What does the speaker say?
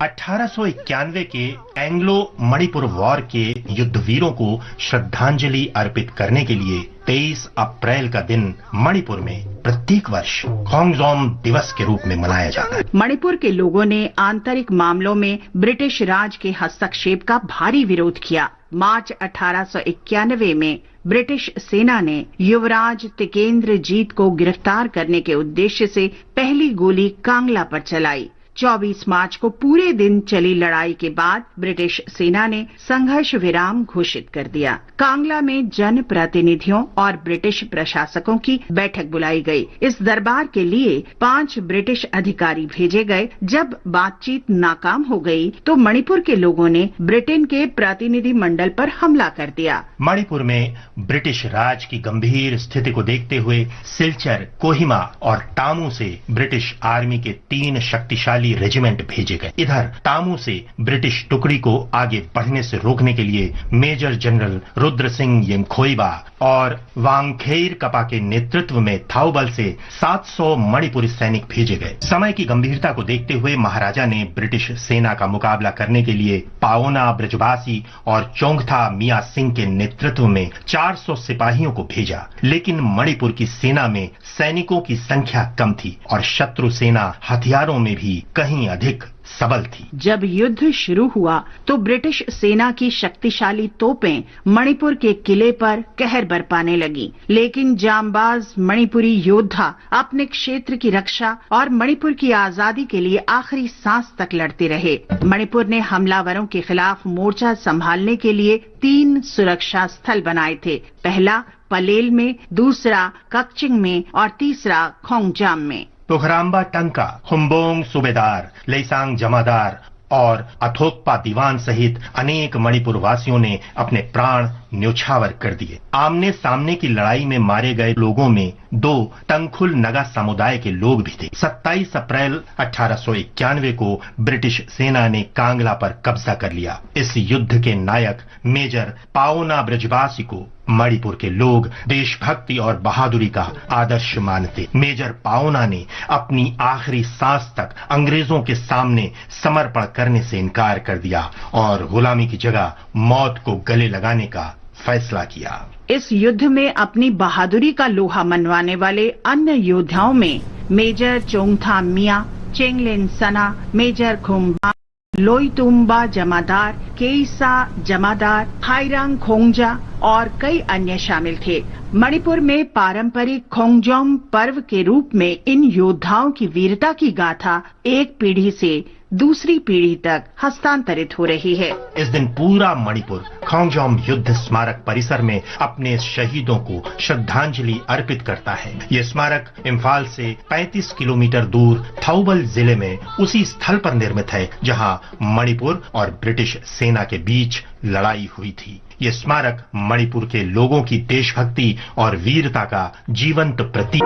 1891 के Anglo Manipur war के युद्धवीरों को श्रद्धांजलि अर्पित करने के लिए 23 अप्रैल का दिन मणिपुर में प्रत्येक वर्ष खोंगजोम दिवस के रूप में मनाया जाता है। मणिपुर के लोगों ने आंतरिक मामलों में ब्रिटिश राज के हस्तक्षेप का भारी विरोध किया। मार्च 1891 में ब्रिटिश सेना ने युवराज तिकेंद्र जीत को गिरफ्तार करने के उद्देश्य से पहली गोली कांगला पर चलाई। 24 मार्च को पूरे दिन चली लड़ाई के बाद ब्रिटिश सेना ने संघर्ष विराम घोषित कर दिया। कांगला में जन प्रतिनिधियों और ब्रिटिश प्रशासकों की बैठक बुलाई गई। इस दरबार के लिए 5 ब्रिटिश अधिकारी भेजे गए। जब बातचीत नाकाम हो गई तो मणिपुर के लोगों ने ब्रिटेन के प्रतिनिधि मंडल पर हमला कर दिया। मणिपुर में ब्रिटिश राज की गंभीर स्थिति को देखते हुए सिलचर, कोहिमा और टामू से ब्रिटिश आर्मी के 3 शक्तिशाली रेजिमेंट भेजे गए। इधर टामू से ब्रिटिश टुकड़ी को आगे बढ़ने से रोकने के लिए मेजर जनरल रुद्र सिंह येमखोइबा और वांगखेर कपा के नेतृत्व में थाउबल से 700 मणिपुरी सैनिक भेजे गए। समय की गंभीरता को देखते हुए महाराजा ने ब्रिटिश सेना का मुकाबला करने के लिए पाओना ब्रजबासी और चोंगथा मिया सिंह के नेतृत्व में 400 सिपाहियों को भेजा, लेकिन मणिपुर की सेना में सैनिकों की संख्या कम थी और शत्रु सेना हथियारों में भी कहीं अधिक सबल थी। जब युद्ध शुरू हुआ तो ब्रिटिश सेना की शक्तिशाली तोपें मणिपुर के किले पर कहर बरपाने लगी, लेकिन जांबाज मणिपुरी योद्धा अपने क्षेत्र की रक्षा और मणिपुर की आजादी के लिए आखिरी सांस तक लड़ते रहे। मणिपुर ने हमलावरों के खिलाफ मोर्चा संभालने के लिए 3 सुरक्षा स्थल बनाए थे। पहला पलेल में, दूसरा कक्चिंग में और तीसरा खोंगजाम में। पोखराम्बा टंका, हुम्बोंग सूबेदार, लेसांग जमादार और अथोकपा दीवान सहित अनेक मणिपुर वासियों ने अपने प्राण न्योछावर कर दिए। आमने सामने की लड़ाई में मारे गए लोगों में 2 तंगखुल नगा समुदाय के लोग भी थे। 27 अप्रैल 1891 को ब्रिटिश सेना ने कांगला पर कब्जा कर लिया। इस युद्ध के नायक मेजर पाओना ब्रजबासी को मणिपुर के लोग देशभक्ति और बहादुरी का आदर्श मानते। मेजर पाओना ने अपनी आखिरी सांस तक अंग्रेजों के सामने समर्पण करने से इनकार कर दिया और गुलामी की जगह मौत को गले लगाने का फैसला किया। इस युद्ध में अपनी बहादुरी का लोहा मनवाने वाले अन्य योद्धाओं में मेजर चोंगथा मिया, चेंगलेन सना, मेजर खुम्बा, लोईतुम्बा जमादार, केईसा जमादार, हाइरांग खोंगजा और कई अन्य शामिल थे। मणिपुर में पारंपरिक खोंगजोम पर्व के रूप में इन योद्धाओं की वीरता की गाथा एक पीढ़ी से दूसरी पीढ़ी तक हस्तांतरित हो रही है। इस दिन पूरा मणिपुर खोंगजोम युद्ध स्मारक परिसर में अपने शहीदों को श्रद्धांजलि अर्पित करता है। ये स्मारक इम्फाल से 35 किलोमीटर दूर थाउबल जिले में उसी स्थल पर निर्मित है जहां मणिपुर और ब्रिटिश सेना के बीच लड़ाई हुई थी। ये स्मारक मणिपुर के लोगों की देशभक्ति और वीरता का जीवंत प्रतीक